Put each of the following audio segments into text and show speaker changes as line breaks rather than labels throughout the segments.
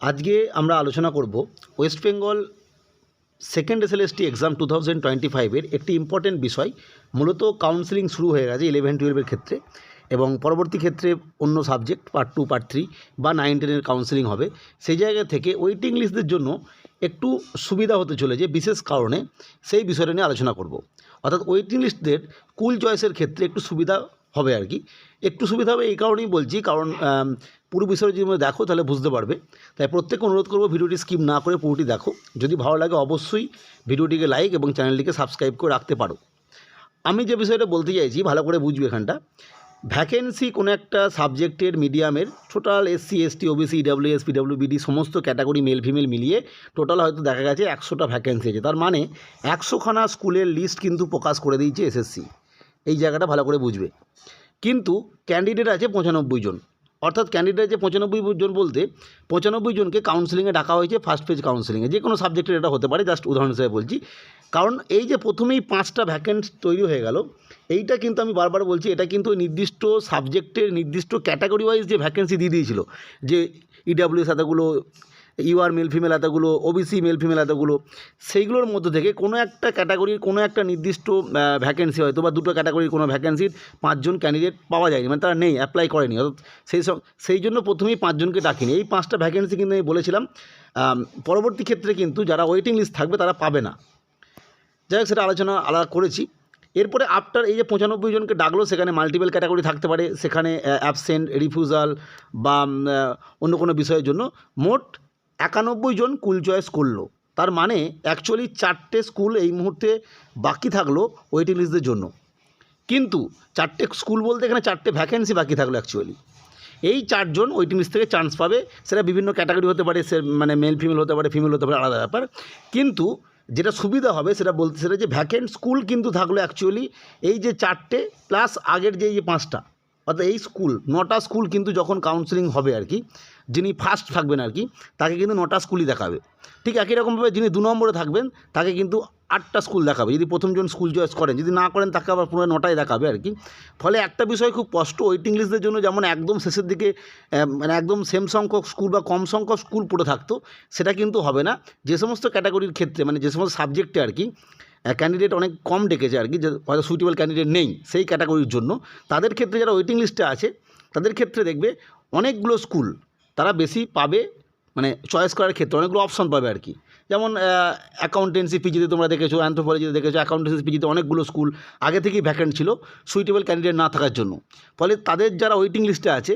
আজকে আমরা আলোচনা করব West Bengal second SLST exam 2025-এর একটি ইম্পর্টেন্ট বিষয়। মূলত কাউন্সেলিং শুরু হয়ে গেছে 11-12-এর ক্ষেত্রে, এবং পরবর্তী ক্ষেত্রে অন্য সাবজেক্ট পার্ট 2 পার্ট 3 বা 9-10-এর কাউন্সেলিং হবে। সেই জায়গা থেকে ওয়েটিং লিস্টদের জন্য একটু সুবিধা হতে চলেছে বিশেষ কারণে, সেই বিষয়টা নিয়ে আলোচনা করব। অর্থাৎ ওয়েটিং লিস্টদের স্কুল চয়েসের ক্ষেত্রে একটু সুবিধা হবে আর কি। একটু সুবিধা হবে এই কারণেই বলছি, কারণ পুরো বিষয়টা যদি দেখো তাহলে বুঝতে পারবে। তাই প্রত্যেককে অনুরোধ করবো ভিডিওটি স্কিপ না করে পুরোটি দেখো। যদি ভালো লাগে অবশ্যই ভিডিওটিকে লাইক এবং চ্যানেলটিকে সাবস্ক্রাইব করে রাখতে পারো। আমি যে বিষয়টা বলতে চাইছি ভালো করে বুঝবে। এখানটা ভ্যাকেন্সি কোনো একটা সাবজেক্টের মিডিয়ামের total SC ST OBC EWS PWBD সমস্ত ক্যাটাগরি মেল ফিমেল মিলিয়ে টোটাল হয়তো দেখা গেছে 100টা ভ্যাকেন্সি আছে। তার মানে 100খানা স্কুলের লিস্ট কিন্তু প্রকাশ করে দিয়েছে SSC। এই জায়গাটা ভালো করে বুঝবে। কিন্তু ক্যান্ডিডেট আছে 95 জন। অর্থাৎ ক্যান্ডিডেট আছে 95 জন, বলতে 95 জনকে কাউন্সেলিংয়ে ডাকা হয়েছে ফার্স্ট ফেজ কাউন্সেলিংয়ে। যে কোনো সাবজেক্টের এটা হতে পারে, জাস্ট উদাহরণ হিসেবে বলছি। কারণ এই যে প্রথমেই 5টা ভ্যাকেন্ট তৈরি হয়ে গেল, এইটা কিন্তু আমি বারবার বলছি, এটা কিন্তু নির্দিষ্ট সাবজেক্টের নির্দিষ্ট ক্যাটাগরি ওয়াইজ যে ভ্যাকেন্সি দিয়ে দিয়েছিল, যে EWS এতগুলো, UR মেল ফিমেল এতগুলো, OBC মেল ফিমেল এতগুলো, সেইগুলোর মধ্যে থেকে কোনো একটা ক্যাটাগরির কোনো একটা নির্দিষ্ট ভ্যাকেন্সি হয়তো বা দুটো ক্যাটাগরির কোনো ভ্যাকেন্সির 5 জন ক্যান্ডিডেট পাওয়া যায়নি, মানে তারা নেই, অ্যাপ্লাই করেনি। অর্থাৎ সেই জন্য প্রথমেই 5 জনকে ডাকিনি। এই 5টা ভ্যাকেন্সি কিন্তু আমি বলেছিলাম পরবর্তী ক্ষেত্রে কিন্তু যারা ওয়েটিং লিস্ট থাকবে তারা পাবে না। যাই হোক, সেটা আলোচনা আলাদা করেছি। এরপরে আফটার এই যে 95 জনকে ডাকলো, সেখানে মাল্টিপল ক্যাটাগরি থাকতে পারে, সেখানে অ্যাবসেন্ট, রিফিউজাল বা অন্য কোনো বিষয়ের জন্য মোট 91 জন স্কুল চয়েস করলো। তার মানে অ্যাকচুয়ালি 4টে স্কুল এই মুহূর্তে বাকি থাকলো ওয়েটিং লিস্টদের জন্য। কিন্তু 4টে স্কুল বলতে এখানে 4টে ভ্যাকেন্সি বাকি থাকলো অ্যাকচুয়ালি। এই 4 জন ওয়েটিং লিস্ট থেকে চান্স পাবে। সেটা বিভিন্ন ক্যাটাগরি হতে পারে, সে মানে মেল ফিমেল হতে পারে, ফিমেল হতে পারে, আলাদা ব্যাপার। কিন্তু যেটা সুবিধা হবে সেটা বলতে, সেটা যে ভ্যাকেন্ট স্কুল কিন্তু থাকলো অ্যাকচুয়ালি এই যে 4টে প্লাস আগের যে 5টা, অর্থাৎ এই স্কুল 9টা স্কুল কিন্তু যখন কাউন্সেলিং হবে আর কি, যিনি ফার্স্ট থাকবেন আর কি, তাকে কিন্তু 9টা স্কুলই দেখাবে। ঠিক একই রকমভাবে যিনি 2 নম্বরে থাকবেন তাকে কিন্তু 8টা স্কুল দেখাবে, যদি প্রথমজন স্কুল চয়েস করেন। যদি না করেন তাকে আবার পুরো 9টাই দেখাবে আর কি। ফলে একটা বিষয় খুব কষ্ট ওয়েটিং লিস্টদের জন্য, যেমন একদম শেষের দিকে মানে একদম সেম সংখ্যক স্কুল বা কম সংখ্যক স্কুল পড়ে থাকতো, সেটা কিন্তু হবে না। যে সমস্ত ক্যাটাগরির ক্ষেত্রে, মানে যে সমস্ত সাবজেক্টে আর কি ক্যান্ডিডেট অনেক কম ডেকেছে আর কি, যে হয়তো সুইটেবল ক্যান্ডিডেট নেই সেই ক্যাটাগরির জন্য, তাদের ক্ষেত্রে যারা ওয়েটিং লিস্টে আছে তাদের ক্ষেত্রে দেখবে অনেকগুলো স্কুল তারা বেশি পাবে, মানে চয়েস করার ক্ষেত্রে অনেকগুলো অপশন পাবে আর কি। যেমন অ্যাকাউন্টেন্সি পিজিতে তোমরা দেখেছো, অ্যানথ্রোপোলজিতে দেখেছো, অ্যাকাউন্টেন্সি পিজিতে অনেকগুলো স্কুল আগে থেকেই ভ্যাকেন্ট ছিল সুইটেবল ক্যান্ডিডেট না থাকার জন্য। ফলে তাদের যারা ওয়েটিং লিস্টে আছে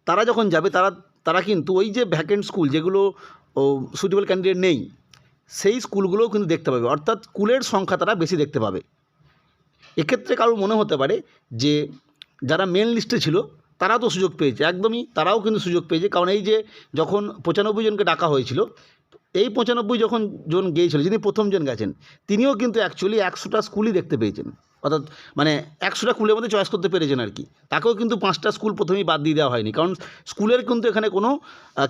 তারা যখন যাবে, তারা কিন্তু ওই যে ভ্যাকেন্ট স্কুল যেগুলো সুইটেবল ক্যান্ডিডেট নেই, সেই স্কুলগুলোও কিন্তু দেখতে পাবে। অর্থাৎ স্কুলের সংখ্যা তারা বেশি দেখতে পাবে। এক্ষেত্রে কারোর মনে হতে পারে যে যারা মেন লিস্টে ছিল তারাও তো সুযোগ পেয়েছে, একদমই তারাও কিন্তু সুযোগ পেয়েছে। কারণ এই যে যখন 95 জনকে ডাকা হয়েছিল, এই 95 যখন জন গিয়েছিল, যিনি প্রথমজন গেছেন তিনিও কিন্তু অ্যাকচুয়ালি 100টা স্কুলই দেখতে পেয়েছেন। অর্থাৎ মানে 100টা স্কুলের মধ্যে চয়েস করতে পেরেছেন আর কি। তাকেও কিন্তু 5টা স্কুল প্রথমেই বাদ দিয়ে দেওয়া হয়নি, কারণ স্কুলের কিন্তু এখানে কোনো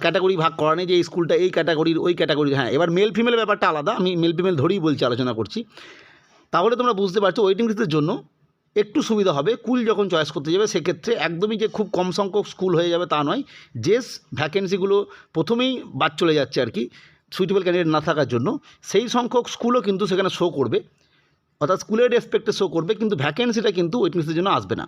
ক্যাটাগরি ভাগ করা নেই যে এই স্কুলটা এই ক্যাটাগরির ওই ক্যাটাগরির। হ্যাঁ, এবার মেল ফিমেল ব্যাপারটা আলাদা, আমি মেল ফিমেল ধরেই বলছি, আলোচনা করছি। তাহলে তোমরা বুঝতে পারছো ওয়েটিং লিস্টের জন্য একটু সুবিধা হবে। স্কুল যখন চয়েস করতে যাবে সেক্ষেত্রে একদমই যে খুব কম সংখ্যক স্কুল হয়ে যাবে তা নয়, যে ভ্যাকেন্সিগুলো প্রথমেই বাদ চলে যাচ্ছে আর কি সুইটেবল ক্যান্ডিডেট না থাকার জন্য, সেই সংখ্যক স্কুলও কিন্তু সেখানে শো করবে, অর্থাৎ স্কুলের রেসপেক্টে শো করবে, কিন্তু ভ্যাকেন্সিটা কিন্তু ওয়েটিং লিস্টের জন্য আসবে না।